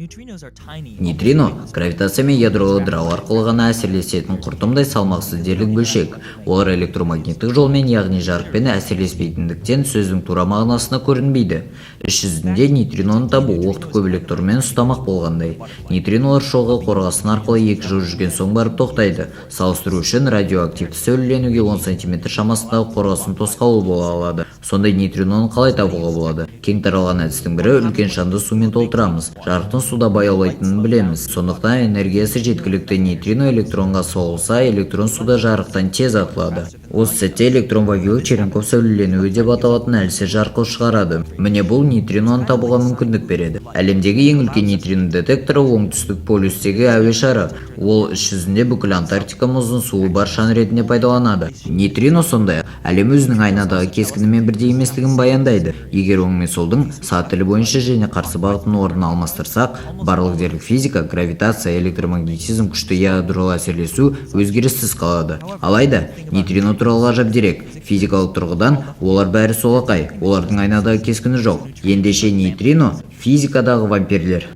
Нейтрино гравитация мен ядролы ыдырау арқылы ғана әсерлесетін құртымдай салмақсыз дерлік бөлшек. Олар электромагниттік жолмен, яғни жарықпен әсерлеспейтіндіктен сөздің тура мағынасына көрінбейді. Іс жүзінде нейтриноны табу оқты көп электронмен ұстамақ болғандай. Нейтриналар шоғы қорғасын арқылы 2 жыл жүрген соң барып тоқтайды. Салыстыру үшін радиоактивті сәулеленуге 10 см шамасындағы қорғасын тосқауыл бола алады. Сондай нейтриноны қалай табуға болады? Кең таралған әдістің бірі үлкен шамды сумен толтырамыз. Жарықтың суда баяулайтынын білеміз. Сондықтан энергиясы жеткілікті нейтрино электронға соғылса, электрон суда жарықтан тез атылады. Осы сәтте электрон Вавилов-Черенков сәулеленуі деп аталатын әлсіз жарқыл шығарады. Міне бұл нейтриноны табуға мүмкіндік береді. Әлемдегі ең үлкен нейтрино детекторы оңтүстік полюстегі әуе шары. Ол іс жүзінде бүкіл Антарктика мұзын суы бар шаң ретінде пайдаланады. Нейтрино сондай-ақ әлем өзінің айнадағы кескінімен бірдей еместігін баяндайды. Егер оң мен солдың сағат тілі бойынша және қарсы бағытын орнын алмастырсақ, барлық дерлік физика, гравитация, электромагнетизм, күшті ядролы әсерлесу өзгеріссіз қалады. Алайда нейтрино туралы ғажап дерек. Физикалық тұрғыдан олар бәрі солақай, олардың айнадағы кескіні жоқ. Ендеше нейтрино физикадағы вампирлер.